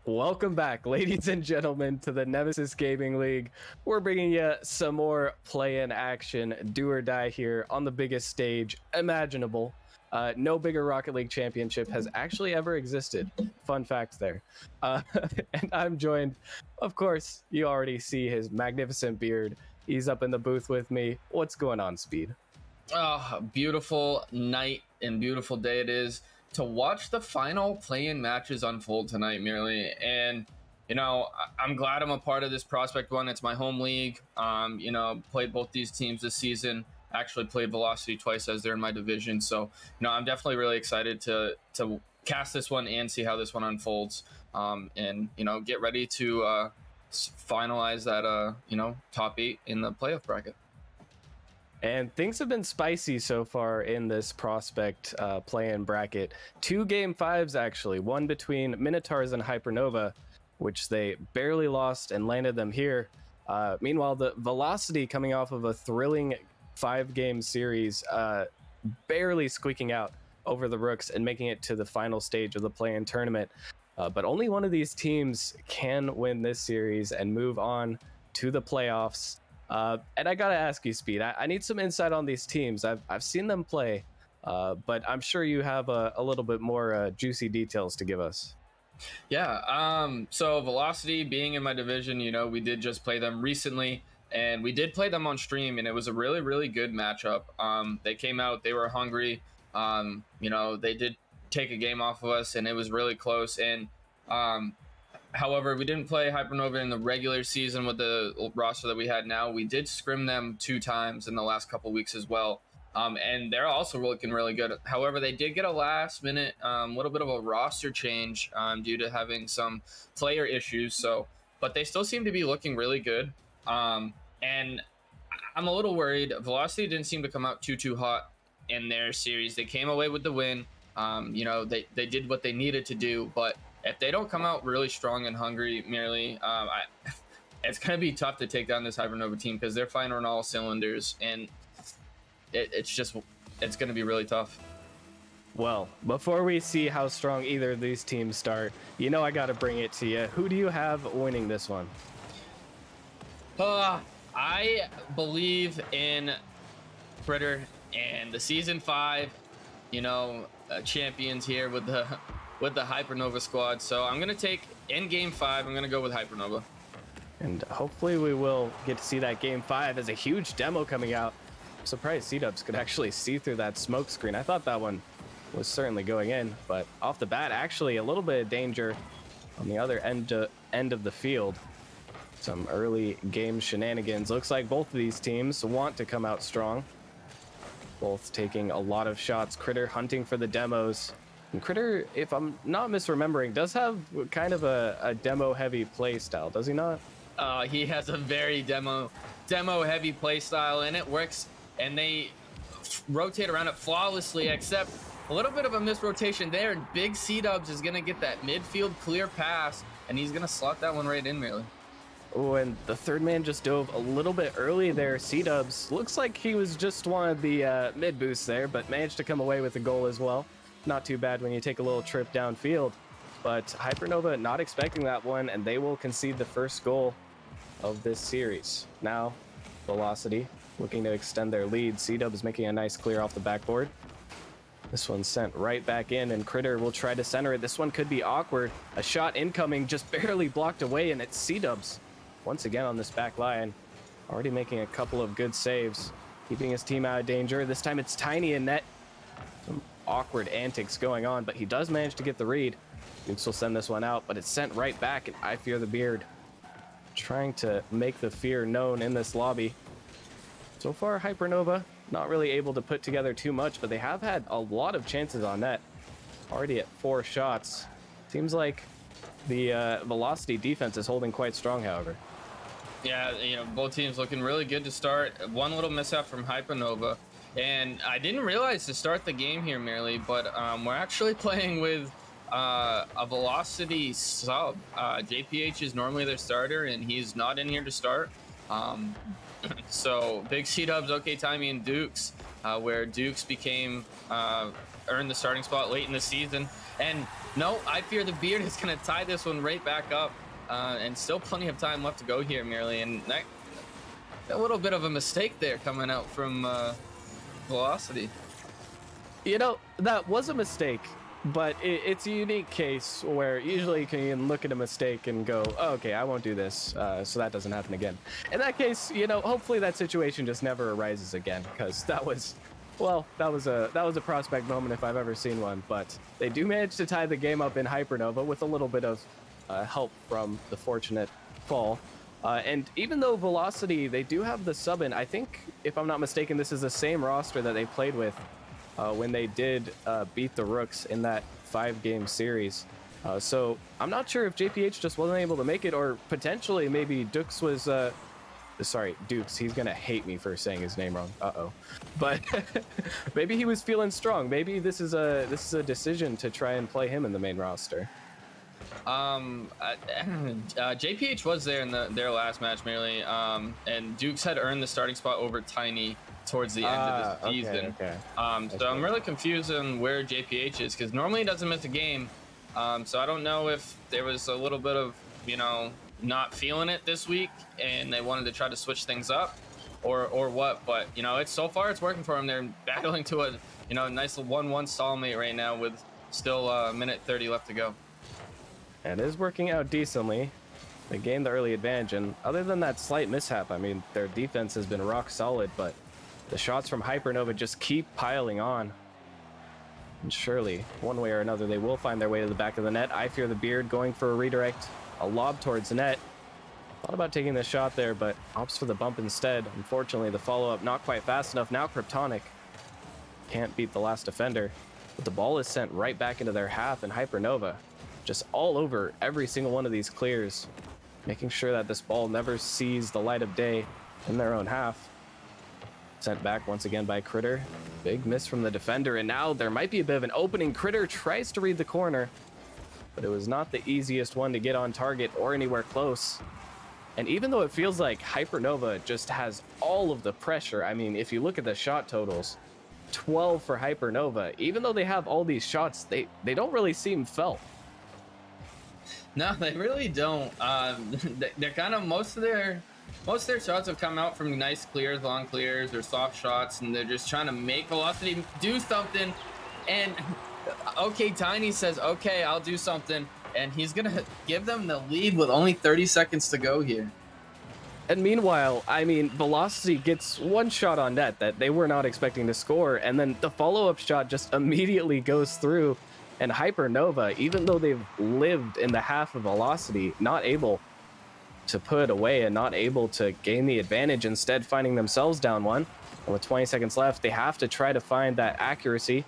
Welcome back, ladies and gentlemen, to the Nemesis Gaming League. We're bringing you some more play-in action, do or die here on the biggest stage imaginable. No bigger Rocket League championship has actually ever existed. Fun fact there. And I'm joined, of course, you already see his magnificent beard. He's up in the booth with me. What's going on, Speed? Oh, beautiful night and beautiful day it is to watch the final play-in matches unfold tonight, merely. And I'm glad I'm a part of this prospect one. It's my home league. Played both these teams this season. Actually played Velocity twice as they're in my division. So I'm definitely really excited to cast this one and see how this one unfolds. And get ready to finalize that top 8 in the playoff bracket. And things have been spicy so far in this prospect play-in bracket. 2 Game 5s, actually. One between Minotaurs and Hypernova, which they barely lost and landed them here. Meanwhile, the Velocity, coming off of a thrilling 5-game series, barely squeaking out over the Rooks and making it to the final stage of the play-in tournament. But only one of these teams can win this series and move on to the playoffs. And I gotta ask you, Speed, I need some insight on these teams. I've seen them play, but I'm sure you have a little bit more juicy details to give us. Yeah, so Velocity being in my division, we did just play them recently, and we did play them on stream, and it was a really, really good matchup. They came out, they were hungry. They did take a game off of us, and it was really close. And however, we didn't play Hypernova in the regular season with the roster that we had now. We did scrim them 2 times in the last couple weeks as well. And they're also looking really good. However, they did get a last minute little bit of a roster change due to having some player issues. But they still seem to be looking really good. And I'm a little worried. Velocity didn't seem to come out too hot in their series. They came away with the win. They did what they needed to do, but if they don't come out really strong and hungry, merely, it's going to be tough to take down this Hypernova team because they're firing on all cylinders, and it's going to be really tough. Well, before we see how strong either of these teams start, I got to bring it to you. Who do you have winning this one? I believe in Critter and the Season 5, champions here with the Hypernova squad. So I'm going to take, in Game 5, I'm going to go with Hypernova. And hopefully we will get to see that Game 5 as a huge demo coming out. I'm surprised Bigcdubs could actually see through that smoke screen. I thought that one was certainly going in, but off the bat, actually a little bit of danger on the other end of the field. Some early game shenanigans. Looks like both of these teams want to come out strong. Both taking a lot of shots. Critter hunting for the demos. And Critter, if I'm not misremembering, does have kind of a demo-heavy play style, does he not? He has a very demo-heavy play style, and it works, and they rotate around it flawlessly, except a little bit of a misrotation there, and Bigcdubs is going to get that midfield clear pass, and he's going to slot that one right in, really. Oh, and the third man just dove a little bit early there. Bigcdubs looks like he was just one of the mid boosts there, but managed to come away with a goal as well. Not too bad when you take a little trip downfield, but Hypernova not expecting that one, and they will concede the first goal of this series. Now, Velocity looking to extend their lead. Bigcdubs making a nice clear off the backboard. This one's sent right back in, and Critter will try to center it. This one could be awkward. A shot incoming, just barely blocked away, and it's Bigcdubs once again on this back line. Already making a couple of good saves, keeping his team out of danger. This time it's Tiny in net. Some awkward antics going on, but he does manage to get the read. Dukes will send this one out, but it's sent right back, and I fear the beard. Trying to make the fear known in this lobby. So far, Hypernova not really able to put together too much, but they have had a lot of chances on net. Already at 4 shots. Seems like the Velocity defense is holding quite strong, however. Yeah, both teams looking really good to start. One little mishap from Hypernova. And I didn't realize to start the game here, merely, but we're actually playing with a Velocity sub. JPH is normally their starter, and he's not in here to start. So Bigcdubs, OK Timey, and Dukes where Dukes earned the starting spot late in the season. And no, I fear the Beard is going to tie this one right back up. And still plenty of time left to go here, merely. And a little bit of a mistake there coming out from Velocity. You know, that was a mistake, but it's a unique case where usually you can look at a mistake and go, oh, okay, I won't do this, so that doesn't happen again. In that case, you know, hopefully that situation just never arises again, because that was a prospect moment if I've ever seen one. But they do manage to tie the game up in Hypernova with a little bit of help from the fortunate fall. And even though Velocity, they do have the sub in, I think, if I'm not mistaken, this is the same roster that they played with when they did beat the Rooks in that 5-game series. So I'm not sure if JPH just wasn't able to make it, or potentially maybe Dukes was... sorry, Dukes, he's going to hate me for saying his name wrong. Uh-oh. But maybe he was feeling strong. Maybe this is a decision to try and play him in the main roster. JPH was there in their last match, merely, and Dukes had earned the starting spot over Tiny towards the end of the season. Okay. So I'm really confused on where JPH is, because normally he doesn't miss a game. So I don't know if there was a little bit of, you know, not feeling it this week and they wanted to try to switch things up, or what. But you know, so far it's working for him. They're battling to a, you know, nice 1-1 stalemate right now with still a minute 30 left to go. And it is working out decently. They gained the early advantage, and other than that slight mishap, I mean, their defense has been rock solid, but the shots from Hypernova just keep piling on. And surely, one way or another, they will find their way to the back of the net. I fear the Beard going for a redirect, a lob towards the net. Thought about taking the shot there, but opts for the bump instead. Unfortunately, the follow-up not quite fast enough. Now Kryptonic can't beat the last defender, but the ball is sent right back into their half, and Hypernova just all over every single one of these clears, making sure that this ball never sees the light of day in their own half. Sent back once again by Critter. Big miss from the defender, and now there might be a bit of an opening. Critter tries to read the corner, but it was not the easiest one to get on target or anywhere close. And even though it feels like Hypernova just has all of the pressure, I mean, if you look at the shot totals, 12 for Hypernova, even though they have all these shots, they don't really seem felt. No, they really don't. They're kind of most of their shots have come out from nice clears, long clears, or soft shots, and they're just trying to make Velocity do something. And okay, Tiny says, okay, I'll do something, and he's gonna give them the lead with only 30 seconds to go here. And meanwhile, I mean, Velocity gets one shot on net that they were not expecting to score, and then the follow-up shot just immediately goes through. And Hypernova, even though they've lived in the half of Velocity, not able to put it away and not able to gain the advantage, instead finding themselves down one. And with 20 seconds left, they have to try to find that accuracy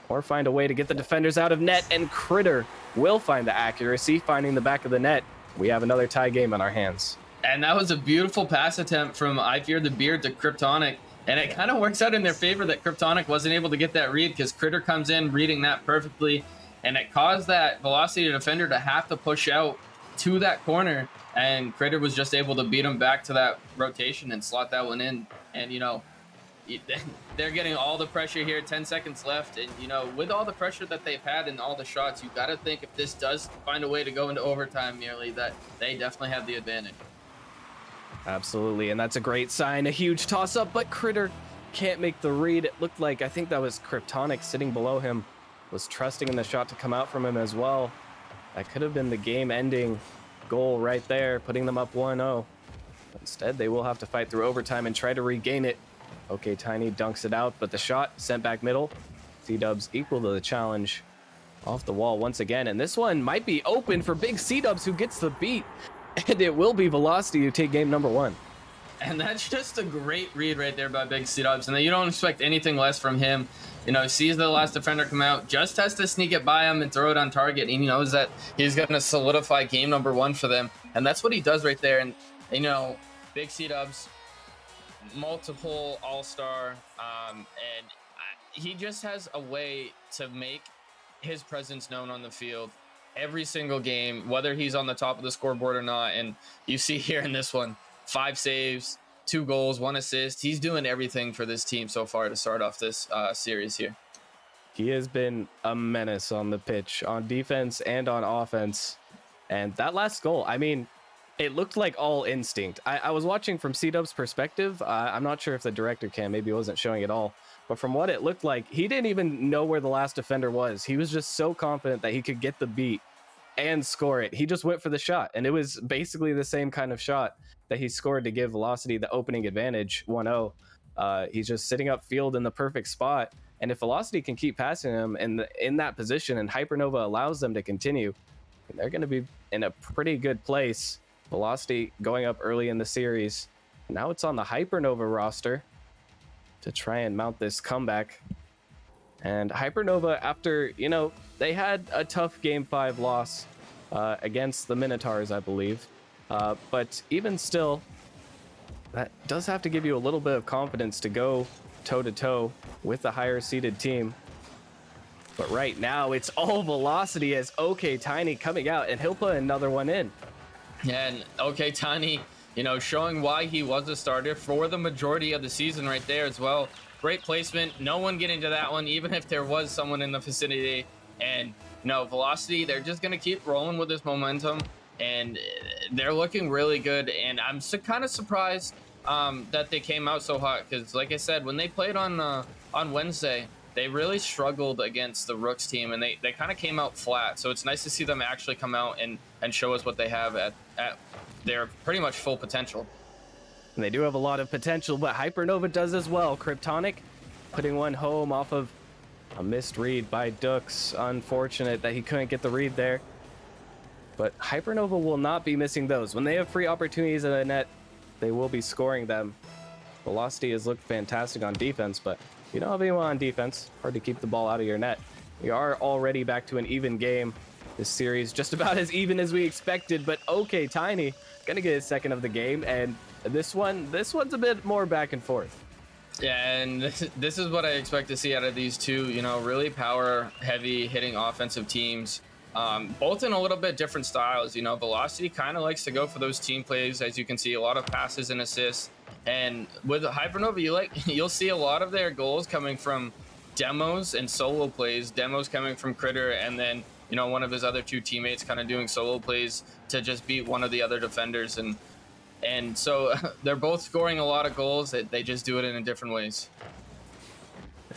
or find a way to get the defenders out of net, and Critter will find the accuracy, finding the back of the net. We have another tie game on our hands. And that was a beautiful pass attempt from I Fear the Beard to Kryptonic. And it kind of works out in their favor that Kryptonic wasn't able to get that read, because Critter comes in reading that perfectly, and it caused that Velocity defender to have to push out to that corner, and Critter was just able to beat him back to that rotation and slot that one in. And, you know, they're getting all the pressure here, 10 seconds left, and, you know, with all the pressure that they've had and all the shots, you got to think if this does find a way to go into overtime, merely, that they definitely have the advantage. Absolutely, and that's a great sign. A huge toss-up, but Critter can't make the read. It looked like, I think that was Kryptonic sitting below him, was trusting in the shot to come out from him as well. That could have been the game-ending goal right there, putting them up 1-0. Instead, they will have to fight through overtime and try to regain it. Okay, Tiny dunks it out, but the shot sent back middle. C-Dubs equal to the challenge. Off the wall once again, and this one might be open for Big C-Dubs, who gets the beat. And it will be Velocity who take game number 1. And that's just a great read right there by Big C-Dubs. And you don't expect anything less from him. You know, he sees the last defender come out, just has to sneak it by him and throw it on target. And he knows that he's going to solidify game number 1 for them. And that's what he does right there. And, you know, Big C-Dubs, multiple all-star. And he just has a way to make his presence known on the field every single game, whether he's on the top of the scoreboard or not. And you see here in this one, 5 saves, 2 goals, 1 assist. He's doing everything for this team so far to start off this series here. He has been a menace on the pitch, on defense and on offense. And that last goal, I mean, it looked like all instinct. I was watching from C-Dub's perspective. I'm not sure if the director can, maybe it wasn't showing it all. But from what it looked like, he didn't even know where the last defender was. He was just so confident that he could get the beat and score it. He just went for the shot. And it was basically the same kind of shot that he scored to give Velocity the opening advantage, 1-0. He's just sitting up field in the perfect spot. And if Velocity can keep passing him in that position and Hypernova allows them to continue, they're going to be in a pretty good place. Velocity going up early in the series. Now it's on the Hypernova roster to try and mount this comeback. And Hypernova, after, they had a tough Game 5 loss against the Minotaurs, I believe. But even still, that does have to give you a little bit of confidence to go toe-to-toe with the higher-seeded team. But right now, it's all Velocity as OK Tiny coming out, and he'll put another one in. Yeah, and OK Tiny, showing why he was a starter for the majority of the season right there as well. Great placement. No one getting to that one, even if there was someone in the vicinity. And, Velocity, they're just going to keep rolling with this momentum. And they're looking really good. And I'm kind of surprised that they came out so hot. Because, like I said, when they played on Wednesday, they really struggled against the Rooks team. And they kind of came out flat. So it's nice to see them actually come out and show us what they have at their pretty much full potential. And they do have a lot of potential, but Hypernova does as well. Kryptonic putting one home off of a missed read by Dux. Unfortunate that he couldn't get the read there. But Hypernova will not be missing those. When they have free opportunities in the net, they will be scoring them. Velocity has looked fantastic on defense, but if you don't have anyone on defense, hard to keep the ball out of your net. We are already back to an even game. This series just about as even as we expected, but OK Tiny gonna get his second of the game, and this one's a bit more back and forth. Yeah, and this is what I expect to see out of these two, really power heavy hitting offensive teams, both in a little bit different styles. Velocity kind of likes to go for those team plays, as you can see, a lot of passes and assists. And with Hypernova, you'll see a lot of their goals coming from demos and solo plays, demos coming from Critter, and then one of his other two teammates kind of doing solo plays to just beat one of the other defenders. And so they're both scoring a lot of goals. They just do it in different ways.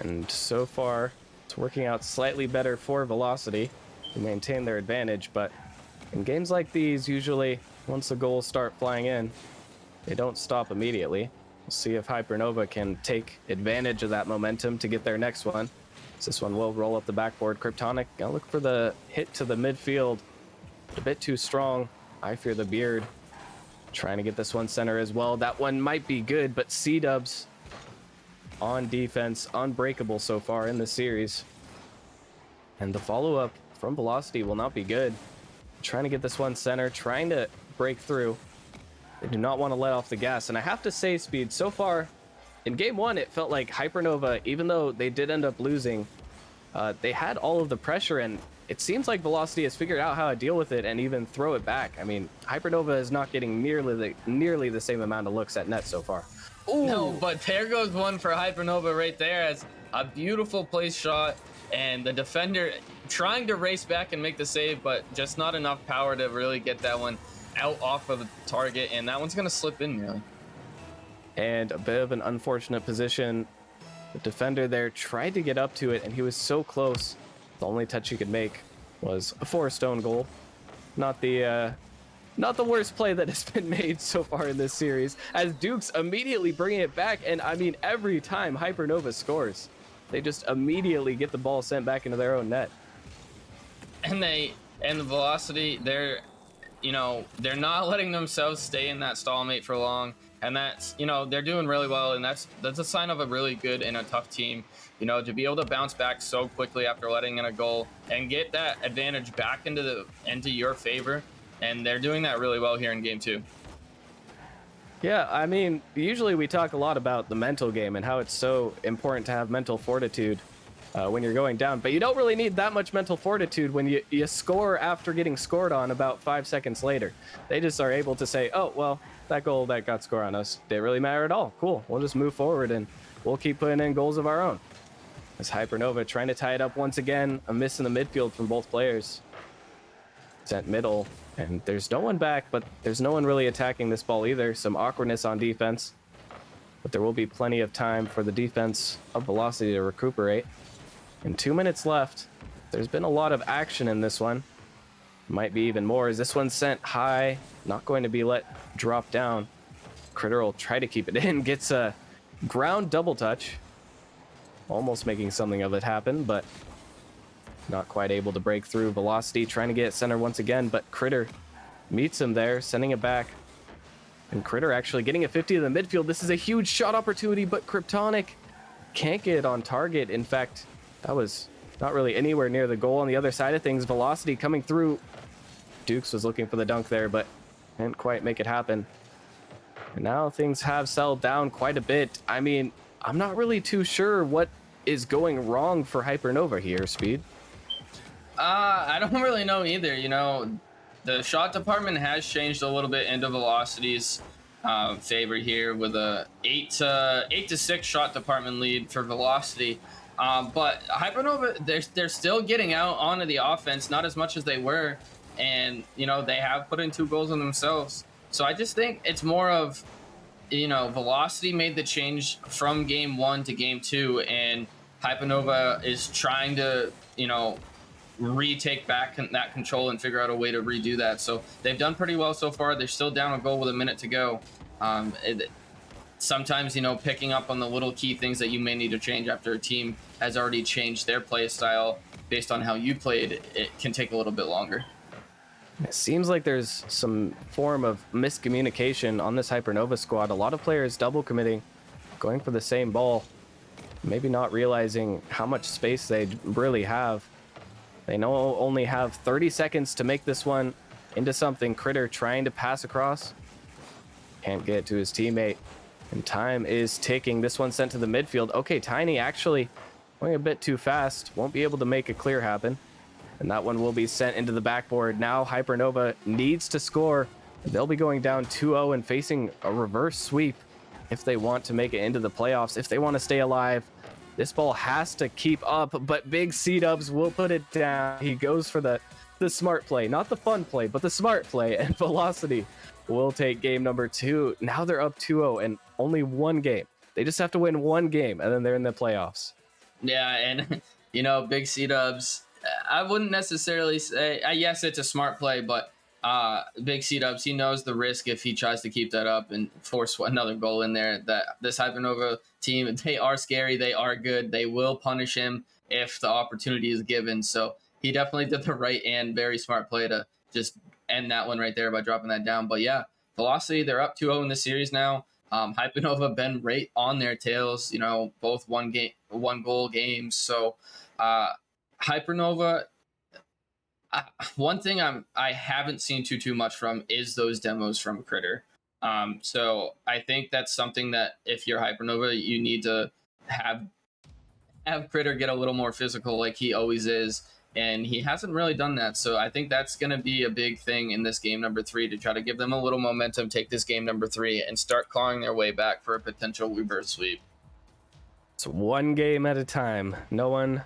And so far, it's working out slightly better for Velocity to maintain their advantage. But in games like these, usually once the goals start flying in, they don't stop immediately. We'll see if Hypernova can take advantage of that momentum to get their next one. This one will roll up the backboard. Kryptonic, gonna look for the hit to the midfield. A bit too strong. I fear the beard. Trying to get this one center as well. That one might be good, but C-Dubs on defense, unbreakable so far in the series. And the follow-up from Velocity will not be good. Trying to get this one center, trying to break through. They do not want to let off the gas. And I have to say, Speed, so far in game one, it felt like Hypernova, even though they did end up losing, they had all of the pressure, and it seems like Velocity has figured out how to deal with it and even throw it back. I mean, Hypernova is not getting nearly the same amount of looks at net so far. Ooh. No, but there goes one for Hypernova right there, as a beautiful place shot, and the defender trying to race back and make the save, but just not enough power to really get that one out off of the target, and that one's gonna slip in nearly. And a bit of an unfortunate position. The defender there tried to get up to it, and he was so close. The only touch he could make was a forced own goal. Not the worst play that has been made so far in this series, as Dukes immediately bringing it back. And I mean, every time Hypernova scores, they just immediately get the ball sent back into their own net. And the Velocity, they're not letting themselves stay in that stalemate for long. And that's, they're doing really well. And that's a sign of a really good and a tough team, to be able to bounce back so quickly after letting in a goal and get that advantage back into your favor. And they're doing that really well here in game two. Yeah, I mean, usually we talk a lot about the mental game and how it's so important to have mental fortitude. when you're going down. But you don't really need that much mental fortitude when you score after getting scored on about 5 seconds later. They just are able to say, oh, well, that goal that got scored on us didn't really matter at all. Cool. We'll just move forward and we'll keep putting in goals of our own. As Hypernova trying to tie it up once again, a miss in the midfield from both players. Sent middle, and there's no one back, but there's no one really attacking this ball either. Some awkwardness on defense, but there will be plenty of time for the defense of Velocity to recuperate. And 2 minutes left. There's been a lot of action in this one. Might be even more as this one's sent high, not going to be let drop down. Critter will try to keep it in, gets a ground double touch. Almost making something of it happen, but not quite able to break through. Velocity trying to get center once again, but Critter meets him there, sending it back. And Critter actually getting a 50 to the midfield. This is a huge shot opportunity, but Kryptonic can't get it on target. In fact, that was not really anywhere near the goal. On the other side of things, Velocity coming through. Dukes was looking for the dunk there, but didn't quite make it happen. And now things have settled down quite a bit. I mean, I'm not really too sure what is going wrong for Hypernova here, Speed. I don't really know either. You know, the shot department has changed a little bit into Velocity's favor here with a 8 to 6 shot department lead for Velocity. But Hypernova, they're still getting out onto the offense, not as much as they were, and you know they have put in 2 goals on themselves. So I just think it's more of, you know, Velocity made the change from game 1 to game 2, and Hypernova is trying to, you know, retake back that control and figure out a way to redo that. So they've done pretty well so far. They're still down a goal with a minute to go. Sometimes, you know, picking up on the little key things that you may need to change after a team has already changed their play style based on how you played, it can take a little bit longer. It seems like there's some form of miscommunication on this Hypernova squad. A lot of players double committing, going for the same ball, maybe not realizing how much space they really have. They know only have 30 seconds to make this one into something. Critter trying to pass across. Can't get it to his teammate. And time is ticking. This one sent to the midfield. Okay, Tiny actually going a bit too fast. Won't be able to make a clear happen. And that one will be sent into the backboard. Now Hypernova needs to score. They'll be going down 2-0 and facing a reverse sweep if they want to make it into the playoffs, if they want to stay alive. This ball has to keep up, but Bigcdubs will put it down. He goes for the smart play, not the fun play, but the smart play, and Velocity will take game number 2. Now they're up 2-0 and only 1 game. They just have to win 1 game, and then they're in the playoffs. Yeah, and, you know, Bigcdubs, I wouldn't necessarily say, yes, it's a smart play, but Bigcdubs, he knows the risk if he tries to keep that up and force another goal in there. That this Hypernova team, they are scary, they are good, they will punish him if the opportunity is given. So he definitely did the right and very smart play to just end that one right there by dropping that down. But yeah, Velocity, they're up 2-0 in the series now. Hypernova been right on their tails, you know, both 1 goal games. So Hypernova, one thing I haven't seen too much from is those demos from Critter. So I think that's something that if you're Hypernova, you need to have Critter get a little more physical like he always is, and he hasn't really done that. So I think that's going to be a big thing in this game number 3 to try to give them a little momentum, take this game number 3, and start clawing their way back for a potential reverse sweep. It's 1 game at a time. No one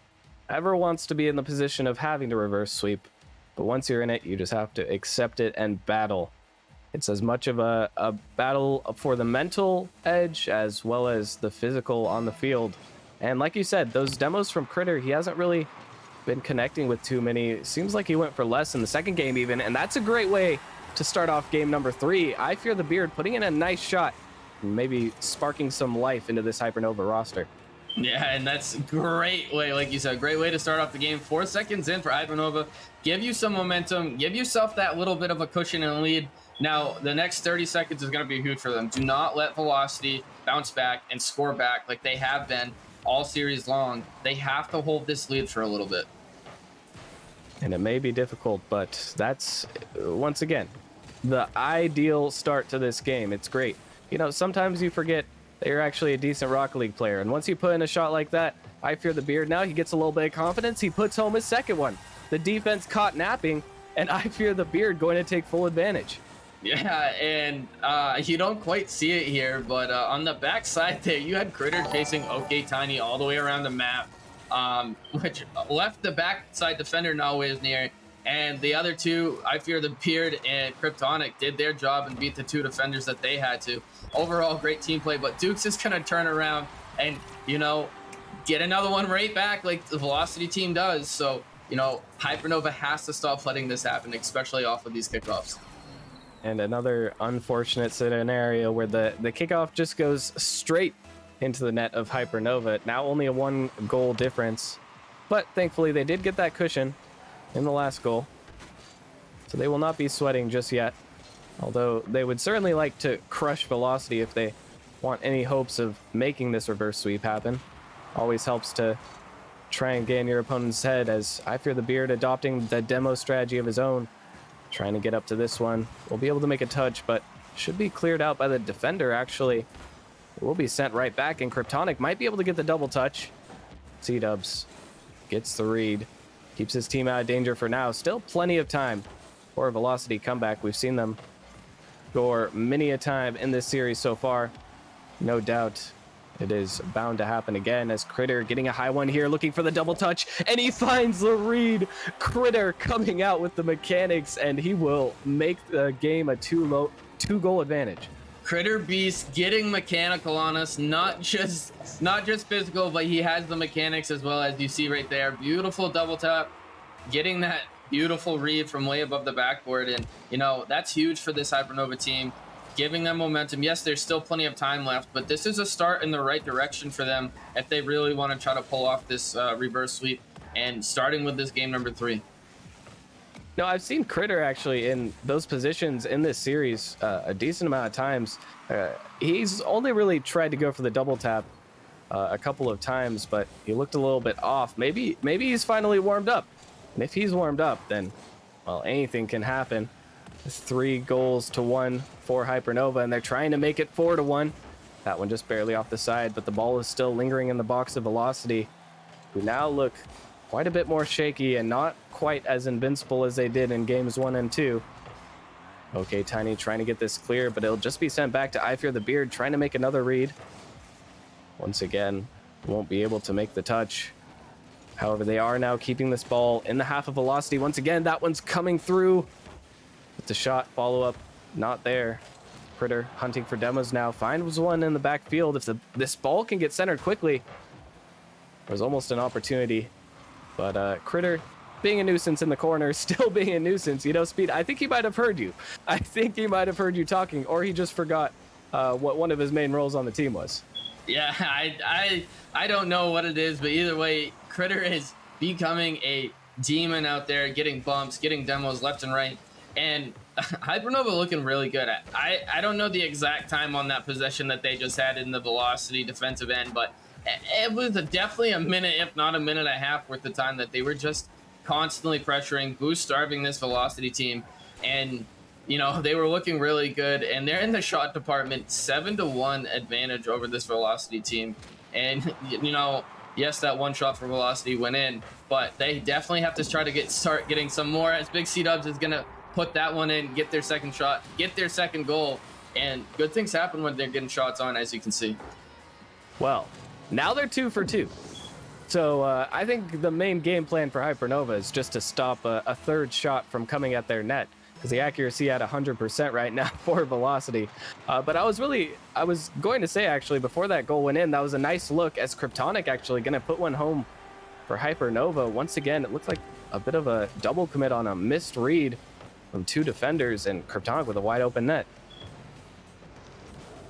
ever wants to be in the position of having to reverse sweep, but once you're in it, you just have to accept it and battle. It's as much of a battle for the mental edge as well as the physical on the field. And like you said, those demos from Critter, he hasn't really been connecting with too many. It seems like he went for less in the second game even, and that's a great way to start off game number 3. I Fear the Beard putting in a nice shot, maybe sparking some life into this Hypernova roster. Yeah, and that's a great way, like you said, great way to start off the game. 4 seconds in for Hypernova. Give you some momentum. Give yourself that little bit of a cushion and lead. Now, the next 30 seconds is going to be huge for them. Do not let Velocity bounce back and score back like they have been all series long. They have to hold this lead for a little bit. And it may be difficult, but that's, once again, the ideal start to this game. It's great. You know, sometimes you forget that you're actually a decent Rocket League player, and once you put in a shot like that, I Fear the Beard now. He gets a little bit of confidence. He puts home his second one. The defense caught napping, and I Fear the Beard going to take full advantage. Yeah, and you don't quite see it here, but on the backside there, you had Critter chasing OK Tiny all the way around the map, which left the backside defender nowhere near. And the other two, I Fear the Beard and Kryptonic, did their job and beat the two defenders that they had to. Overall, great team play, but Dukes is going to turn around and, get another one right back like the Velocity team does. So, Hypernova has to stop letting this happen, especially off of these kickoffs. And another unfortunate scenario where the kickoff just goes straight into the net of Hypernova. Now only a 1 goal difference, but thankfully they did get that cushion in the last goal, so they will not be sweating just yet, although they would certainly like to crush Velocity if they want any hopes of making this reverse sweep happen. Always helps to try and get in your opponent's head, as I Fear the Beard adopting the demo strategy of his own, trying to get up to this one. Will be able to make a touch, but should be cleared out by the defender. Actually, it will be sent right back, and Kryptonic might be able to get the double touch. Cdubs gets the read, keeps his team out of danger for now. Still plenty of time for a Velocity comeback. We've seen them score many a time in this series so far. No doubt it is bound to happen again, as Critter getting a high one here, looking for the double touch, and he finds the read. Critter coming out with the mechanics, and he will make the game a 2-goal advantage. Critter Beast getting mechanical on us, not just physical, but he has the mechanics as well, as you see right there. Beautiful double tap, getting that beautiful read from way above the backboard, and that's huge for this Hypernova team, giving them momentum. Yes, there's still plenty of time left, but this is a start in the right direction for them if they really want to try to pull off this reverse sweep, and starting with this game number 3. No, I've seen Critter actually in those positions in this series a decent amount of times. He's only really tried to go for the double tap a couple of times, but he looked a little bit off. Maybe he's finally warmed up. And if he's warmed up, then, well, anything can happen. 3-1 for Hypernova, and they're trying to make it 4-1. That one just barely off the side, but the ball is still lingering in the box of Velocity, who now look quite a bit more shaky and not quite as invincible as they did in games 1 and 2. Okay, Tiny trying to get this clear, but it'll just be sent back to I Fear the Beard, trying to make another read. Once again, won't be able to make the touch. However, they are now keeping this ball in the half of Velocity. Once again, that one's coming through. But the shot follow-up, not there. Critter hunting for demos now. Finds one in the backfield. If this ball can get centered quickly, there's almost an opportunity. But Critter, being a nuisance in the corner, still being a nuisance. Speed, I think he might have heard you. I think he might have heard you talking, or he just forgot what one of his main roles on the team was. Yeah, I don't know what it is, but either way, Critter is becoming a demon out there, getting bumps, getting demos left and right. And Hypernova looking really good. I don't know the exact time on that possession that they just had in the Velocity defensive end, but it was definitely a minute, if not a minute and a half worth of time that they were just constantly pressuring, boost starving this Velocity team. And, they were looking really good, and they're in the shot department, 7-1 advantage over this Velocity team. And, yes, that one shot for Velocity went in, but they definitely have to try to start getting some more, as Bigcdubs is going to put that one in, get their second shot, get their second goal, and good things happen when they're getting shots on, as you can see. Well, now they're 2 for 2. So I think the main game plan for Hypernova is just to stop a third shot from coming at their net, because the accuracy at 100% right now for Velocity. But I was going to say, actually, before that goal went in, that was a nice look, as Kryptonic actually going to put one home for Hypernova. Once again, it looked like a bit of a double commit on a missed read from 2 defenders, and Kryptonic with a wide open net.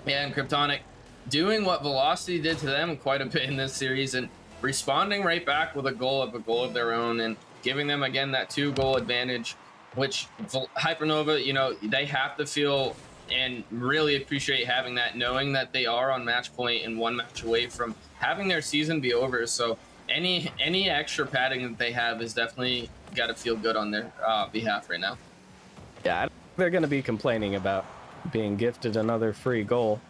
Yeah, and Kryptonic doing what Velocity did to them quite a bit in this series, and responding right back with a goal of their own, and giving them again that 2-goal advantage, which Hypernova, they have to feel and really appreciate having that, knowing that they are on match point and 1 match away from having their season be over. So any extra padding that they have is definitely got to feel good on their behalf right now. Yeah, they're going to be complaining about being gifted another free goal.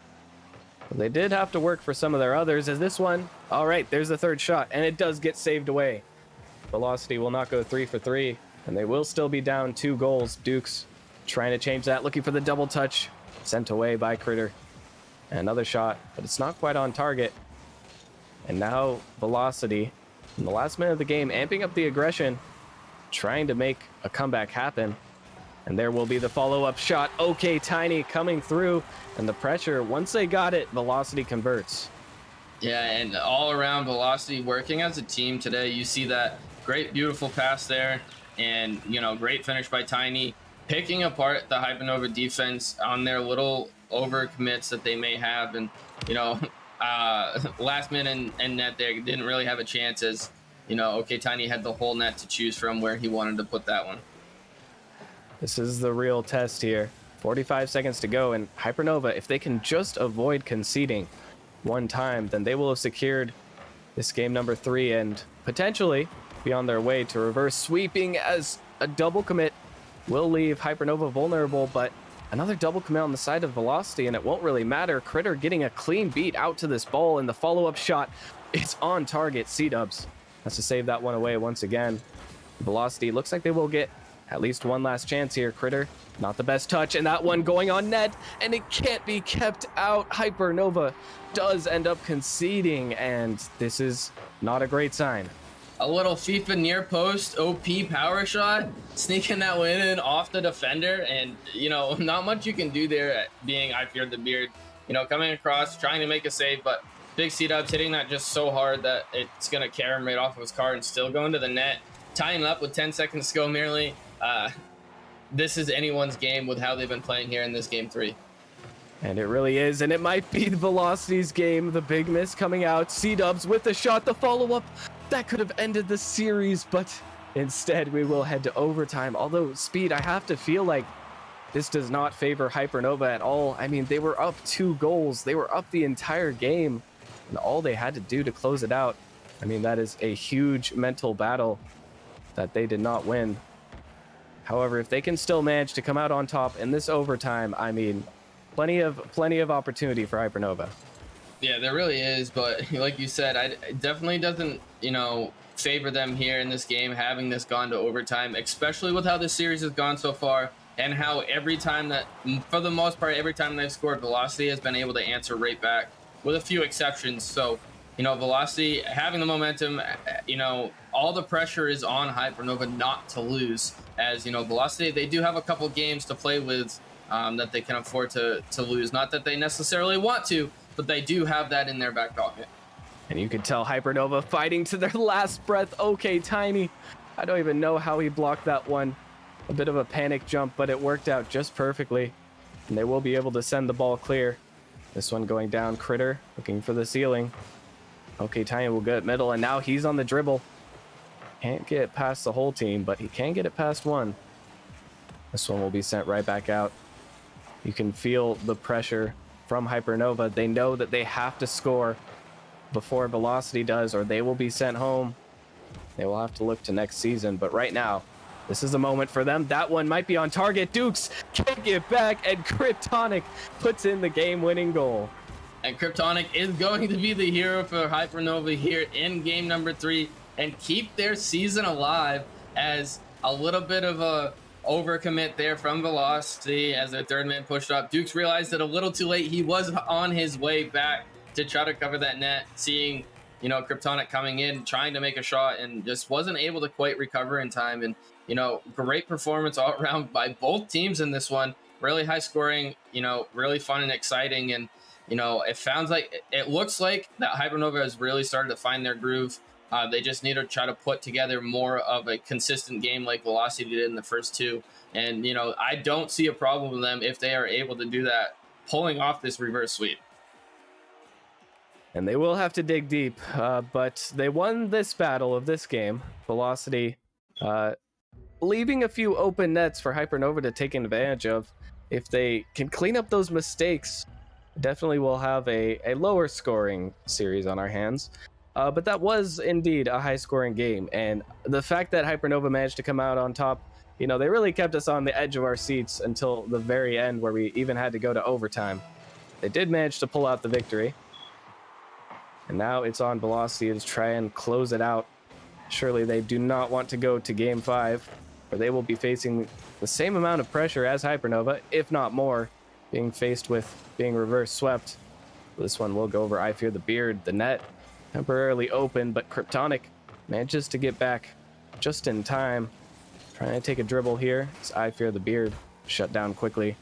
They did have to work for some of their others, as this one, all right, there's the third shot, and it does get saved away. Velocity will not go 3 for 3, and they will still be down 2 goals. Dukes trying to change that, looking for the double touch, sent away by Critter. And another shot, but it's not quite on target. And now Velocity, in the last minute of the game, amping up the aggression, trying to make a comeback happen. And there will be the follow-up shot. Okay, Tiny coming through, and the pressure, once they got it, Velocity converts. Yeah, and all around Velocity working as a team today. You see that great, beautiful pass there, and great finish by Tiny, picking apart the Hypernova defense on their little overcommits that they may have, and last minute and net there didn't really have a chance, as okay, Tiny had the whole net to choose from where he wanted to put that one. This is the real test here. 45 seconds to go, and Hypernova, if they can just avoid conceding one time, then they will have secured this game number 3 and potentially be on their way to reverse sweeping, as a double commit will leave Hypernova vulnerable, but another double commit on the side of Velocity, and it won't really matter. Critter getting a clean beat out to this ball, and the follow-up shot, it's on target. Cdubs has to save that one away once again. Velocity looks like they will get at least one last chance here. Critter, not the best touch, and that one going on net, and it can't be kept out. Hypernova does end up conceding, and this is not a great sign. A little FIFA near post OP power shot, sneaking that one in off the defender, and not much you can do there, being I feared the beard. Coming across, trying to make a save, but Bigcdubs hitting that just so hard that it's gonna carry him right off of his car and still going to the net, tying up with 10 seconds to go merely. This is anyone's game with how they've been playing here in this game 3. And it really is, and it might be the Velocity's game. The big miss coming out. Cdubs with the shot, the follow-up. That could have ended the series, but instead we will head to overtime. Although, Speed, I have to feel like this does not favor Hypernova at all. I mean, they were up 2 goals. They were up the entire game, and all they had to do to close it out. I mean, that is a huge mental battle that they did not win. However, if they can still manage to come out on top in this overtime, I mean, plenty of opportunity for Hypernova. Yeah, there really is, but like you said, it definitely doesn't, favor them here in this game, having this gone to overtime, especially with how this series has gone so far, and how every time that, for the most part, every time they've scored, Velocity has been able to answer right back, with a few exceptions. So, Velocity having the momentum, all the pressure is on Hypernova not to lose, as, Velocity, they do have a couple games to play with that they can afford to lose. Not that they necessarily want to, but they do have that in their back pocket. And you can tell Hypernova fighting to their last breath. Okay, Tiny, I don't even know how he blocked that one. A bit of a panic jump, but it worked out just perfectly. And they will be able to send the ball clear. This one going down. Critter looking for the ceiling. Okay, Tiny will get middle, and now he's on the dribble. Can't get past the whole team, but he can get it past one. This one will be sent right back out. You can feel the pressure from Hypernova. They know that they have to score before Velocity does, or they will be sent home. They will have to look to next season, but right now, this is a moment for them. That one might be on target. Dukes can't get back, and Kryptonic puts in the game-winning goal. And Kryptonic is going to be the hero for Hypernova here in game number 3 and keep their season alive, as a little bit of a overcommit there from Velocity as their third man pushed up. Dukes realized it a little too late. He was on his way back to try to cover that net, seeing Kryptonic coming in, trying to make a shot, and just wasn't able to quite recover in time. And great performance all around by both teams in this one. Really high scoring, really fun and exciting. And it looks like that Hypernova has really started to find their groove. They just need to try to put together more of a consistent game like Velocity did in the first 2. And, I don't see a problem with them if they are able to do that, pulling off this reverse sweep. And they will have to dig deep, but they won this battle of this game. Velocity leaving a few open nets for Hypernova to take advantage of. If they can clean up those mistakes, definitely we'll have a lower scoring series on our hands. But that was indeed a high scoring game. And the fact that Hypernova managed to come out on top, they really kept us on the edge of our seats until the very end, where we even had to go to overtime. they did manage to pull out the victory. And now it's on Velocity to try and close it out. Surely they do not want to go to game 5, where they will be facing the same amount of pressure as Hypernova, if not more, being faced with being reverse swept. This one will go over I Fear the Beard. The net temporarily open, but Kryptonic manages to get back just in time. Trying to take a dribble here. As I Fear the Beard shut down quickly.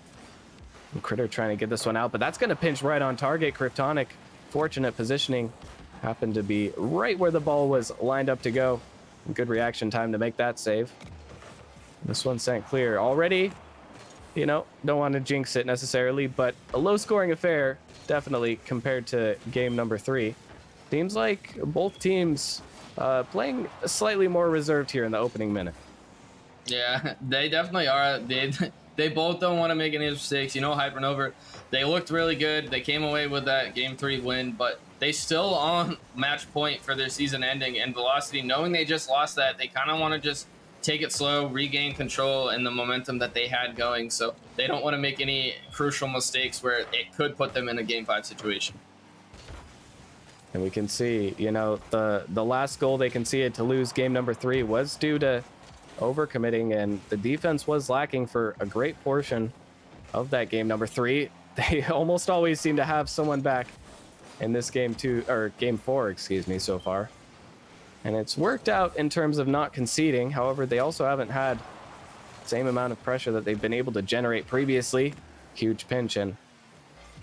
And Critter trying to get this one out, but that's going to pinch right on target. Kryptonic, fortunate positioning, happened to be right where the ball was lined up to go. Good reaction time to make that save. This one sent clear already. You know, don't want to jinx it necessarily, but a low-scoring affair, definitely, compared to game number 3. Seems like both teams playing slightly more reserved here in the opening minute. Yeah, they definitely are. They both don't want to make any mistakes. You know, Hypernova, they looked really good. They came away with that game 3 win, but they still on match point for their season ending. And Velocity, knowing they just lost that, they kind of want to just take it slow, regain control and the momentum that they had going. So they don't want to make any crucial mistakes where it could put them in a game 5 situation. And we can see, you know, the last goal they conceded to lose game number 3 was due to overcommitting, and the defense was lacking for a great portion of that game number 3. They almost always seem to have someone back in this game 4, excuse me, so far. And it's worked out in terms of not conceding. However, they also haven't had the same amount of pressure that they've been able to generate previously. Huge pinch and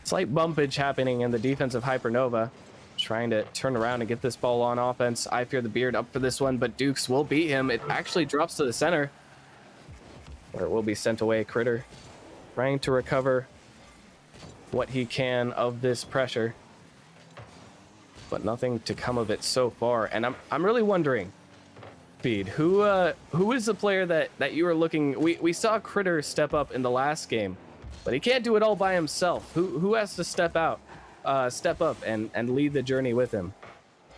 slight bumpage happening in the defense of Hypernova, trying to turn around and get this ball on offense. I Fear the Beard up for this one, but Dukes will beat him. It actually drops to the center, where it will be sent away. Critter trying to recover what he can of this pressure, but nothing to come of it so far. And I'm really wondering, Feed, who is the player that you were looking? We saw Critter step up in the last game, but he can't do it all by himself. Who has to step up and lead the journey with him?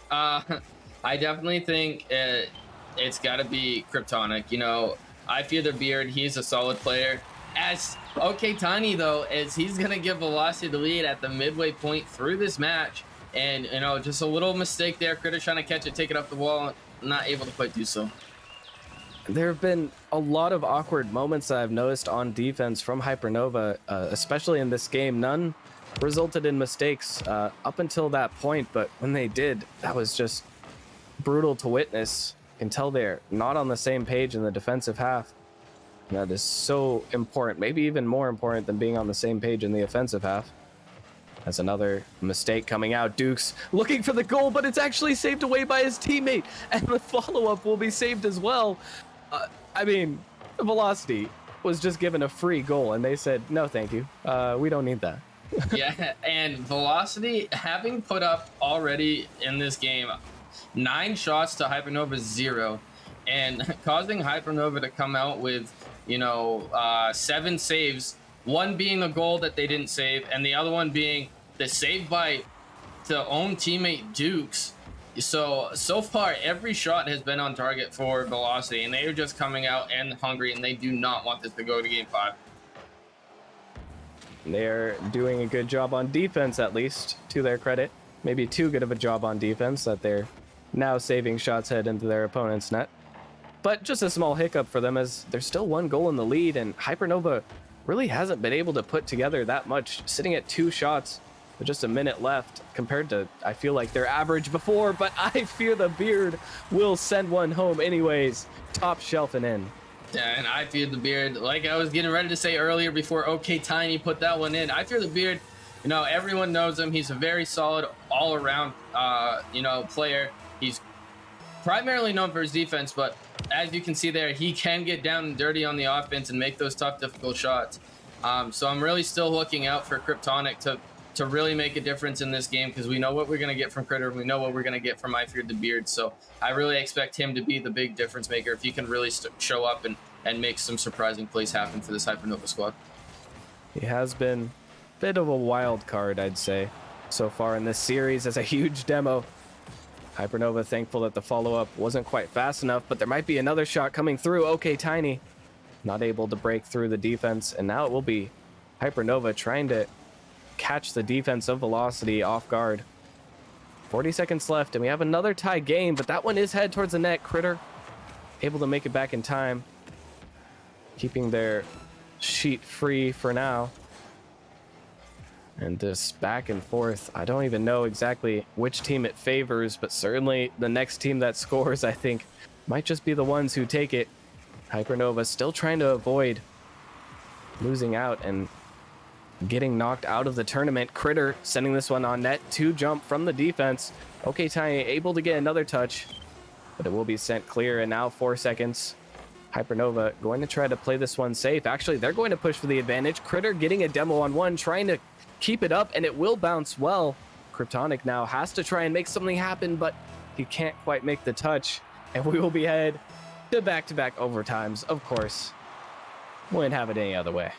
I definitely think it's got to be Kryptonic. You know, I Fear the Beard. He's a solid player. As OK Tiny, though, as he's going to give Velocity the lead at the midway point through this match. And, you know, just a little mistake there. Critter trying to catch it, take it off the wall, not able to quite do so. There have been a lot of awkward moments that I've noticed on defense from Hypernova, especially in this game. None resulted in mistakes up until that point, but when they did, that was just brutal to witness. You can tell they're not on the same page in the defensive half. And that is so important, maybe even more important than being on the same page in the offensive half. That's another mistake coming out. Dukes looking for the goal, but it's actually saved away by his teammate, and the follow-up will be saved as well. I mean, Velocity was just given a free goal, and they said, no, thank you. We don't need that. Yeah, and Velocity, having put up already in this game 9 shots to Hypernova's 0, and causing Hypernova to come out with, you know, 7 saves, one being the goal that they didn't save, and the other one being the save by the own teammate Dukes. So far, every shot has been on target for Velocity, and they are just coming out and hungry, and they do not want this to go to game 5. They're doing a good job on defense, at least, to their credit. Maybe too good of a job on defense that they're now saving shots head into their opponent's net. But just a small hiccup for them, as there's still 1 goal in the lead, and Hypernova really hasn't been able to put together that much, sitting at 2 shots with just a minute left, compared to, I feel like, their average before. But I Fear the Beard will send one home anyways. Top shelf and in. Yeah, and I Fear the Beard, like I was getting ready to say earlier before OK Tiny put that one in, I Fear the Beard, you know, everyone knows him. He's a very solid all-around, you know, player. He's primarily known for his defense, but as you can see there, he can get down and dirty on the offense and make those tough, difficult shots. So I'm really still looking out for Kryptonic to really make a difference in this game, because we know what we're going to get from Critter. We know what we're going to get from I Fear the Beard. So I really expect him to be the big difference maker if he can really show up and make some surprising plays happen for this Hypernova squad. He has been a bit of a wild card, I'd say, so far in this series as a huge demo. Hypernova thankful that the follow-up wasn't quite fast enough, but there might be another shot coming through. OK Tiny not able to break through the defense, and now it will be Hypernova trying to catch the defense of Velocity off guard. 40 seconds left, and we have another tie game, but that one is head towards the net. Critter able to make it back in time, keeping their sheet free for now. And this back and forth, I don't even know exactly which team it favors, but certainly the next team that scores, I think, might just be the ones who take it. Hypernova still trying to avoid losing out and getting knocked out of the tournament. Critter sending this one on net to jump from the defense. Okay, Tiny able to get another touch, but it will be sent clear. And now 4 seconds. Hypernova going to try to play this one safe. Actually, they're going to push for the advantage. Critter getting a demo on one, trying to keep it up, and it will bounce well. Kryptonic now has to try and make something happen, but he can't quite make the touch. And we will be headed to back-to-back overtimes, of course. Wouldn't have it any other way.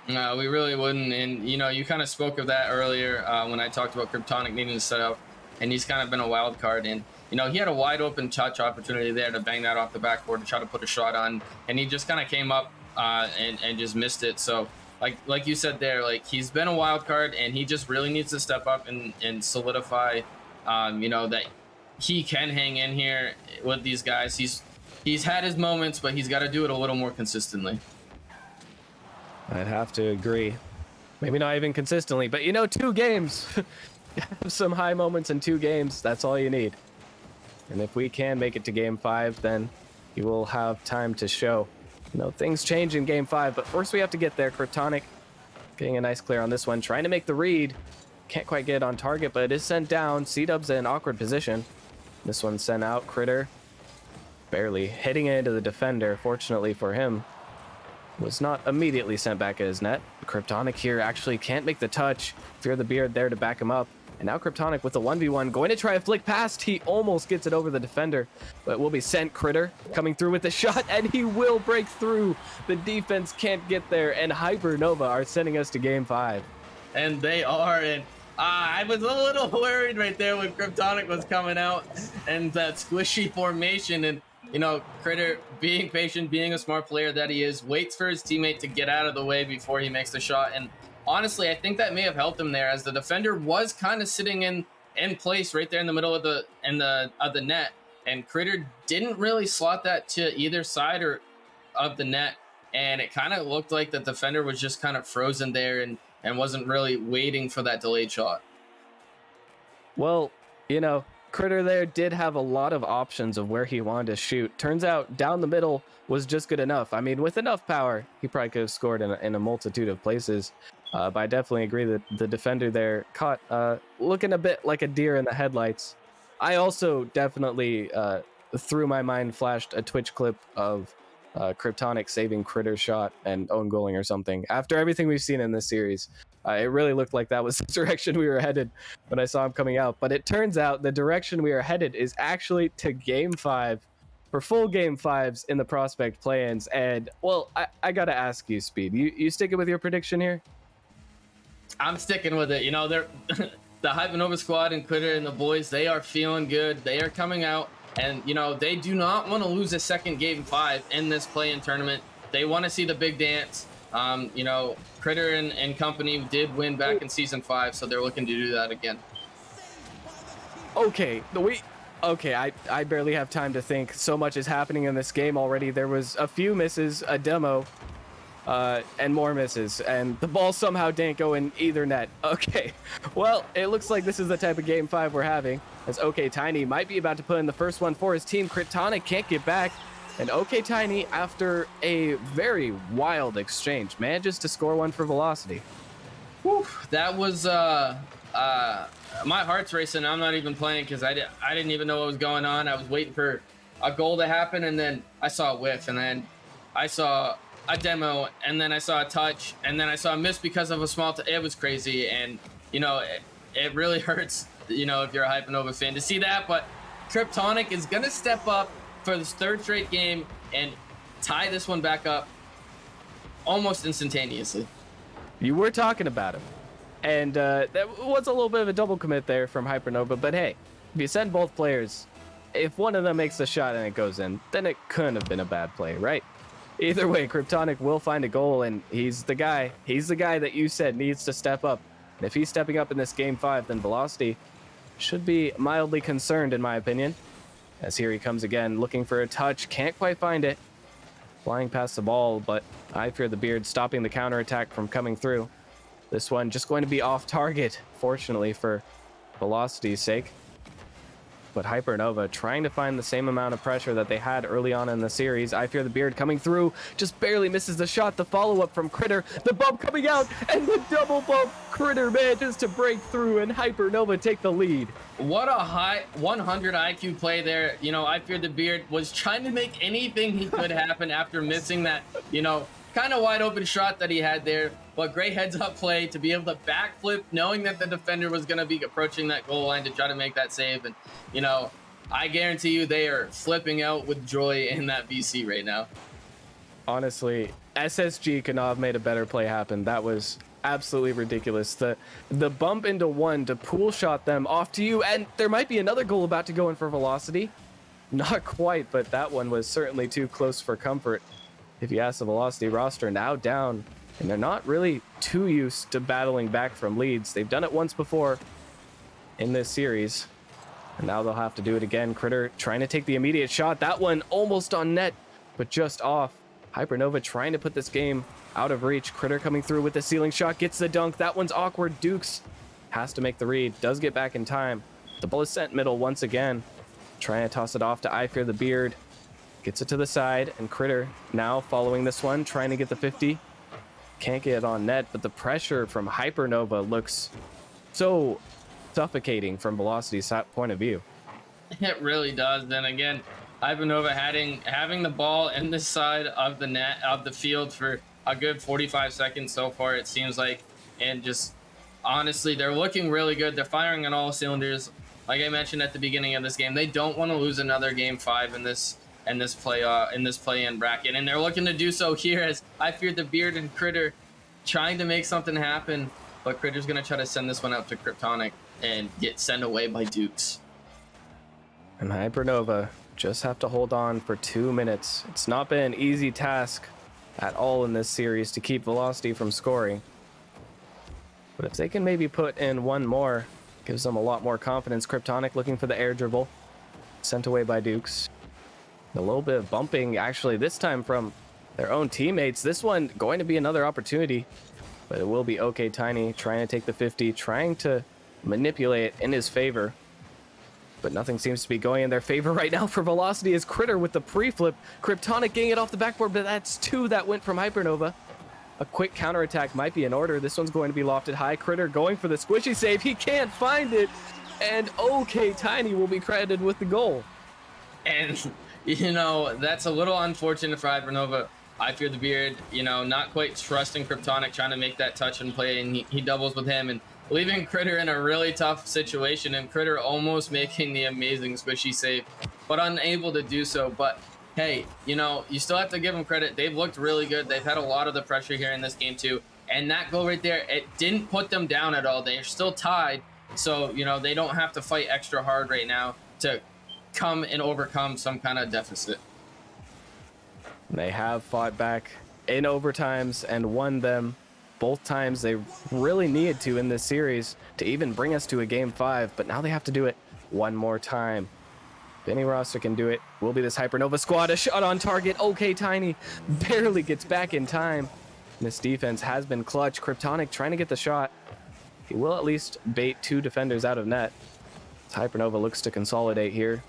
No, we really wouldn't. And, you know, you kind of spoke of that earlier when I talked about Kryptonic needing to set up, and he's kind of been a wild card. And, you know, he had a wide open touch opportunity there to bang that off the backboard to try to put a shot on, and he just kind of came up and just missed it. So, like you said there, like, he's been a wild card, and he just really needs to step up and solidify, you know, that he can hang in here with these guys. He's had his moments, but he's got to do it a little more consistently. I'd have to agree. Maybe not even consistently, but, you know, 2 games. Have some high moments in 2 games. That's all you need. And if we can make it to game 5, then you will have time to show. You know, things change in game 5, but first we have to get there. Kryptonic getting a nice clear on this one, trying to make the read. Can't quite get it on target, but it is sent down. Cdubs in an awkward position. This one sent out. Critter barely hitting it into the defender. Fortunately for him, was not immediately sent back at his net. Kryptonic here actually can't make the touch. Fear the Beard there to back him up. And now Kryptonic with a 1v1, going to try a flick past. He almost gets it over the defender, but will be sent. Critter coming through with the shot, and he will break through. The defense can't get there, and Hypernova are sending us to game 5. And they are, and I was a little worried right there when Kryptonic was coming out and that squishy formation. And, you know, Critter being patient, being a smart player that he is, waits for his teammate to get out of the way before he makes the shot. And honestly, I think that may have helped him there, as the defender was kind of sitting in place right there in the middle of the net, and Critter didn't really slot that to either side or of the net, and it kind of looked like the defender was just kind of frozen there and wasn't really waiting for that delayed shot. Well, you know, Critter there did have a lot of options of where he wanted to shoot. Turns out down the middle was just good enough. I mean, with enough power, he probably could have scored in a multitude of places. But I definitely agree that the defender there caught looking a bit like a deer in the headlights. I also definitely, through my mind, flashed a Twitch clip of Kryptonic saving Critter's shot and own goaling or something. After everything we've seen in this series, it really looked like that was the direction we were headed when I saw him coming out. But it turns out the direction we are headed is actually to game 5 for full game 5s in the prospect play-ins. And, well, I got to ask you, Speed, you sticking with your prediction here? I'm sticking with it. You know, they're the Hypernova squad and Critter and the boys, they are feeling good. They are coming out, and, you know, they do not want to lose a second game 5 in this play-in tournament. They want to see the big dance. You know, Critter and company did win back in season 5, so they're looking to do that again. Okay, I barely have time to think. So much is happening in this game already. There was a few misses, a demo, and more misses, and the ball somehow didn't go in either net. Okay, well, it looks like this is the type of game 5 we're having, as OK Tiny might be about to put in the first one for his team. Kryptonic can't get back, and OK Tiny, after a very wild exchange, manages to score one for Velocity. Whew, that was my heart's racing. I'm not even playing because I didn't even know what was going on. I was waiting for a goal to happen, and then I saw a whiff, and then I saw a demo, and then I saw a touch, and then I saw a miss because of a small it was crazy. And, you know, it really hurts, you know, if you're a Hypernova fan to see that. But Kryptonic is gonna step up for this 3rd straight game and tie this one back up almost instantaneously. You were talking about him, and that was a little bit of a double commit there from Hypernova. But hey, if you send both players, if one of them makes the shot and it goes in, then it couldn't have been a bad play, right? Either way, Kryptonic will find a goal, and he's the guy that you said needs to step up And if he's stepping up in this game 5, then Velocity should be mildly concerned, in my opinion. As here he comes again, looking for a touch, can't quite find it. Flying past the ball, but I fear the Beard stopping the counterattack from coming through. This one just going to be off target, fortunately for Velocity's sake. But Hypernova trying to find the same amount of pressure that they had early on in the series. I fear the Beard coming through, just barely misses the shot. The follow-up from Critter, the bump coming out, and the double bump. Critter manages to break through, and Hypernova take the lead. What a high 100 IQ play there. You know, I fear the Beard was trying to make anything he could happen after missing that, you know, kind of wide open shot that he had there. But great heads up play to be able to backflip, knowing that the defender was going to be approaching that goal line to try to make that save. And, you know, I guarantee you they are flipping out with joy in that VC right now. Honestly, SSG could not have made a better play happen. That was absolutely ridiculous. The bump into one to pool shot them off to you, and there might be another goal about to go in for Velocity. Not quite, but that one was certainly too close for comfort. If you ask the Velocity roster, now down, and they're not really too used to battling back from leads. They've done it once before in this series, and now they'll have to do it again. Critter trying to take the immediate shot. That one almost on net, but just off. Hypernova trying to put this game out of reach. Critter coming through with the ceiling shot, gets the dunk. That one's awkward. Dukes has to make the read, does get back in time. The ball is sent middle once again. Trying to toss it off to I Fear the Beard. Gets it to the side, and Critter now following this one, trying to get the 50. Can't get it on net, but the pressure from Hypernova looks so suffocating from Velocity's point of view. It really does. Then again, Hypernova having the ball in this side of the net of the field for a good 45 seconds so far, it seems like, and just honestly, they're looking really good. They're firing on all cylinders. Like I mentioned at the beginning of this game, they don't want to lose another game 5 in this play-in bracket, and they're looking to do so here as I fear the Beard and Critter trying to make something happen, but Critter's gonna try to send this one out to Kryptonic and get sent away by Dukes. And Hypernova just have to hold on for 2 minutes. It's not been an easy task at all in this series to keep Velocity from scoring, but if they can maybe put in one more, gives them a lot more confidence. Kryptonic looking for the air dribble, sent away by Dukes. A little bit of bumping, actually, this time from their own teammates. This one going to be another opportunity, but it will be OK Tiny trying to take the 50, trying to manipulate it in his favor. But nothing seems to be going in their favor right now for Velocity as Critter with the pre-flip. Kryptonic getting it off the backboard, but that's 2 that went from Hypernova. A quick counterattack might be in order. This one's going to be lofted high. Critter going for the squishy save. He can't find it, and OK Tiny will be credited with the goal. And you know, that's a little unfortunate for Hypernova. I fear the Beard, you know, not quite trusting Kryptonic, trying to make that touch and play, and he doubles with him and leaving Critter in a really tough situation, and Critter almost making the amazing squishy save, but unable to do so. But hey, you know, you still have to give them credit. They've looked really good. They've had a lot of the pressure here in this game too, and that goal right there, it didn't put them down at all. They're still tied, so you know, they don't have to fight extra hard right now to come and overcome some kind of deficit. They have fought back in overtimes and won them both times they really needed to in this series to even bring us to a game 5, but now they have to do it one more time. If any roster can do it, will be this Hypernova squad. A shot on target. OK Tiny barely gets back in time. This defense has been clutch. Kryptonic trying to get the shot. He will at least bait 2 defenders out of net. Hypernova looks to consolidate here.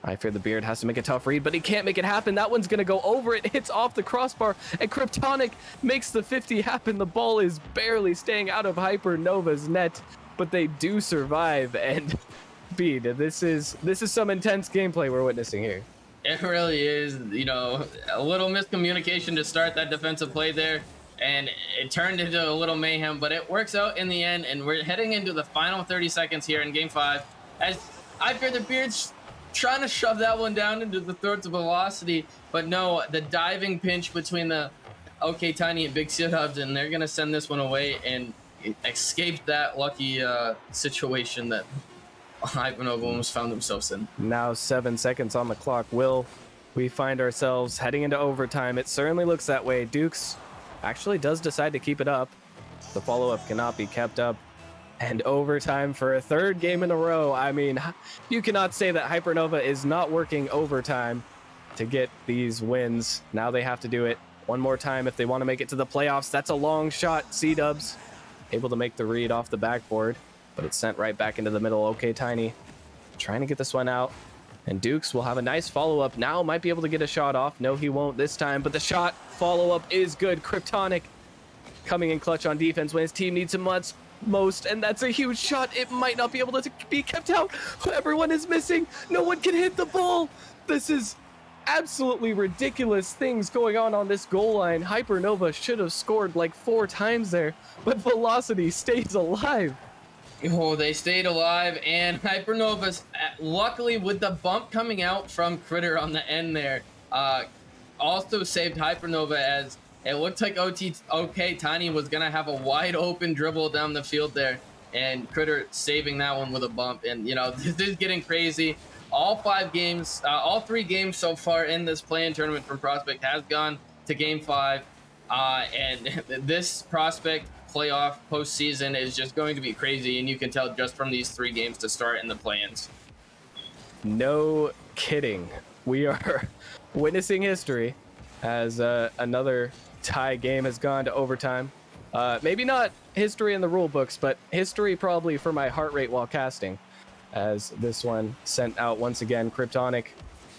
I fear the Beard has to make a tough read, but he can't make it happen. That one's going to go over. It hits off the crossbar, and Kryptonic makes the 50 happen. The ball is barely staying out of Hypernova's net, but they do survive. And Bede, this is some intense gameplay we're witnessing here. It really is. You know, a little miscommunication to start that defensive play there, and it turned into a little mayhem, but it works out in the end, and we're heading into the final 30 seconds here in game 5 as I fear the Beard's trying to shove that one down into the throats of Velocity, but no, the diving pinch between the OK Tiny and Bigcdubs, and they're gonna send this one away and escape that lucky situation that Hypernova almost found themselves in. Now 7 seconds on the clock. Will we find ourselves heading into overtime? It certainly looks that way. Dukes actually does decide to keep it up. The follow-up cannot be kept up. And overtime for a third game in a row. I mean, you cannot say that Hypernova is not working overtime to get these wins. Now they have to do it one more time if they want to make it to the playoffs. That's a long shot. Cdubs able to make the read off the backboard, but it's sent right back into the middle. Okay, Tiny trying to get this one out. And Dukes will have a nice follow-up. Now might be able to get a shot off. No, he won't this time, but the shot follow-up is good. Kryptonic coming in clutch on defense when his team needs him most, and that's a huge shot. It might not be able to be kept out. Everyone is missing. No one can hit the ball. This is absolutely ridiculous things going on this goal line. Hypernova should have scored like 4 times there, but Velocity stays alive. Oh, they stayed alive, and Hypernova's, luckily with the bump coming out from Critter on the end there, also saved Hypernova, as it looked like OK Tiny was going to have a wide open dribble down the field there, and Critter saving that one with a bump. And, you know, this is getting crazy. All 3 games so far in this play-in tournament from Prospect has gone to Game 5, and this Prospect playoff postseason is just going to be crazy, and you can tell just from these 3 games to start in the play-ins. No kidding. We are witnessing history as another tie game has gone to overtime. Maybe not history in the rule books, but history probably for my heart rate while casting, as this one sent out once again. Kryptonic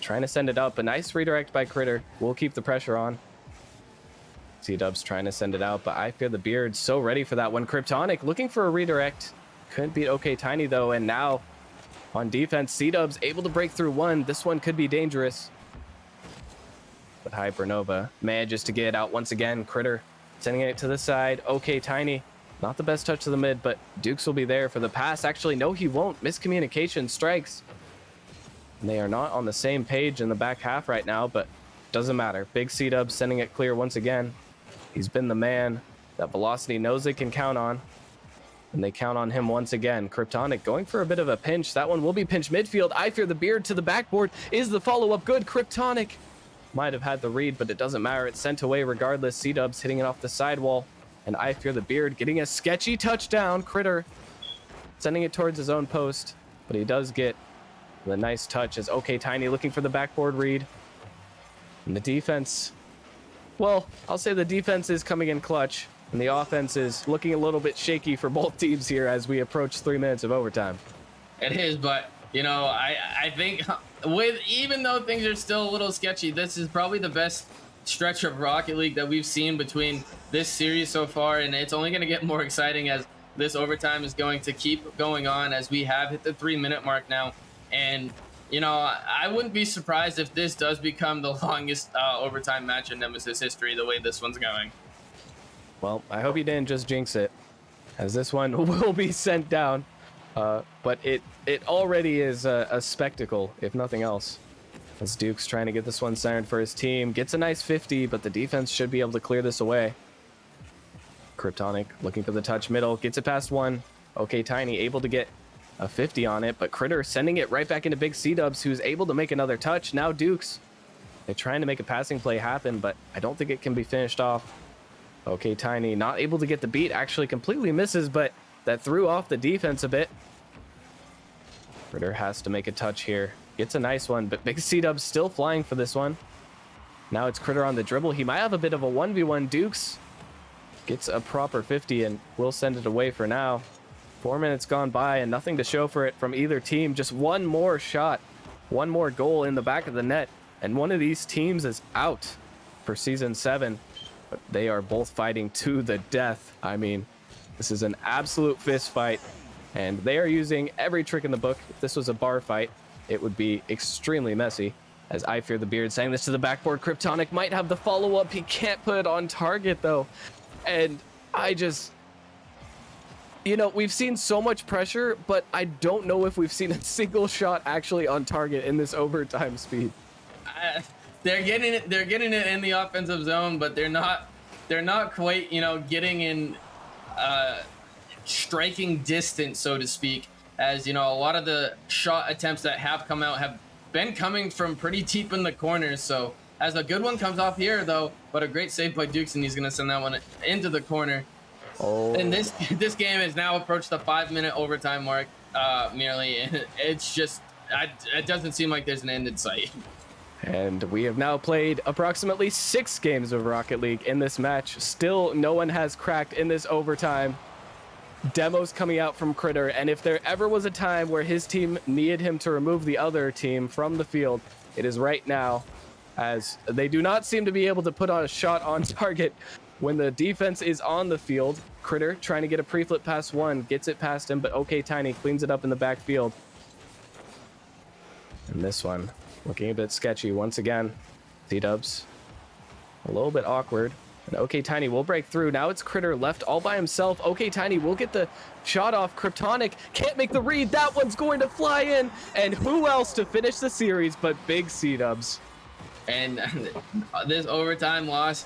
trying to send it up. A nice redirect by Critter. We'll keep the pressure on. Cdubs trying to send it out, but I Fear the Beard so ready for that one. Kryptonic looking for a redirect. Couldn't beat OK Tiny though, and now on defense, Cdubs able to break through one. This one could be dangerous. But Hypernova manages to get it out once again. Critter sending it to the side. OK Tiny, not the best touch to the mid, but Dukes will be there for the pass. Actually, no, he won't. Miscommunication strikes. And they are not on the same page in the back half right now, but doesn't matter. Big Cdubs sending it clear once again. He's been the man that Velocity knows they can count on, and they count on him once again. Kryptonic going for a bit of a pinch. That one will be pinched midfield. I Fear the Beard to the backboard. Is the follow-up good? Kryptonic might have had the read, but it doesn't matter. It's sent away regardless. Cdubs hitting it off the sidewall, and I Fear the Beard getting a sketchy touchdown. Critter sending it towards his own post, but he does get the nice touch as OK Tiny looking for the backboard read. And the defense, well, I'll say the defense is coming in clutch, and the offense is looking a little bit shaky for both teams here as we approach 3 minutes of overtime. It is, but, you know, I think even though things are still a little sketchy, this is probably the best stretch of Rocket League that we've seen between this series so far, and it's only going to get more exciting as this overtime is going to keep going on, as we have hit the 3-minute mark now. And, you know, I wouldn't be surprised if this does become the longest overtime match in Nemesis history, the way this one's going. Well, I hope you didn't just jinx it, as this one will be sent down. But it already is a spectacle, if nothing else. As Duke's trying to get this one centered for his team. Gets a nice 50, but the defense should be able to clear this away. Kryptonic looking for the touch middle. Gets it past one. OK Tiny able to get a 50 on it, but Critter sending it right back into Big Cdubs, who's able to make another touch. Now Dukes, they're trying to make a passing play happen, but I don't think it can be finished off. OK Tiny not able to get the beat, actually completely misses, but that threw off the defense a bit. Critter has to make a touch here. Gets a nice one, but Big Cdubs still flying for this one. Now it's Critter on the dribble. He might have a bit of a 1v1. Dukes gets a proper 50 and will send it away for now. 4 minutes gone by and nothing to show for it from either team. Just one more shot, one more goal in the back of the net, and one of these teams is out for Season 7. But they are both fighting to the death. I mean, this is an absolute fist fight, and they are using every trick in the book. If this was a bar fight, it would be extremely messy. As I Fear the Beard saying this to the backboard. Kryptonic might have the follow-up. He can't put it on target, though. And I just... You know, we've seen so much pressure, but I don't know if we've seen a single shot actually on target in this overtime speed. They're getting it in the offensive zone, but they're not quite, you know, getting in striking distance, so to speak. As you know, a lot of the shot attempts that have come out have been coming from pretty deep in the corners. So as a good one comes off here, though, but a great save by Dukes, and he's going to send that one into the corner. Oh, And this game has now approached the 5-minute overtime mark, nearly. And it's just, it doesn't seem like there's an end in sight. and we have now played approximately 6 games of Rocket League in this match. Still, no one has cracked in this overtime. Demos coming out from Critter, and if there ever was a time where his team needed him to remove the other team from the field, it is right now, as they do not seem to be able to put on a shot on target when the defense is on the field. Critter trying to get a pre-flip past one, gets it past him, but OK Tiny cleans it up in the backfield. And this one looking a bit sketchy once again. Bigcdubs a little bit awkward. And OK Tiny will break through. Now it's Critter left all by himself. OK Tiny will get the shot off. Kryptonic can't make the read. That one's going to fly in. And who else to finish the series but Bigcdubs? And this overtime loss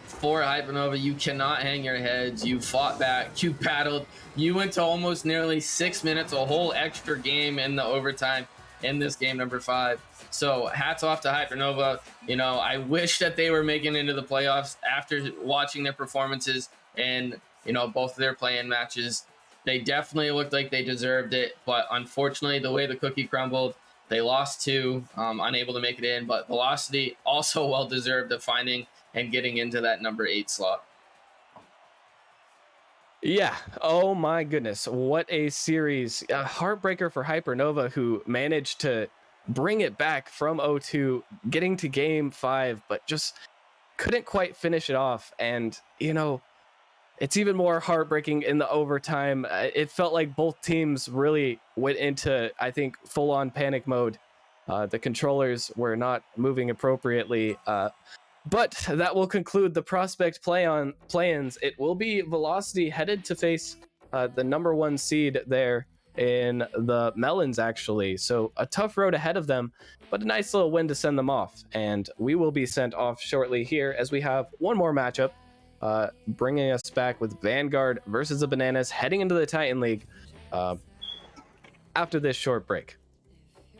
for Hypernova, you cannot hang your heads. You fought back, you battled, you went to almost nearly 6 minutes, a whole extra game in the overtime in this game number 5. So hats off to Hypernova. You know, I wish that they were making it into the playoffs after watching their performances and, you know, both of their play-in matches. They definitely looked like they deserved it, but unfortunately, the way the cookie crumbled, they lost 2, unable to make it in. But Velocity also well-deserved of finding and getting into that number 8 slot. Yeah. Oh my goodness. What a series. A heartbreaker for Hypernova, who managed to bring it back from 0-2, getting to game 5, but just couldn't quite finish it off. And, you know, it's even more heartbreaking in the overtime. It felt like both teams really went into, I think, full-on panic mode. The controllers were not moving appropriately. But that will conclude the prospect play-ins. It will be Velocity headed to face the number 1 seed there in the Melons, actually. So a tough road ahead of them, but a nice little win to send them off. And we will be sent off shortly here as we have one more matchup, bringing us back with Vanguard versus the Bananas heading into the Titan League after this short break.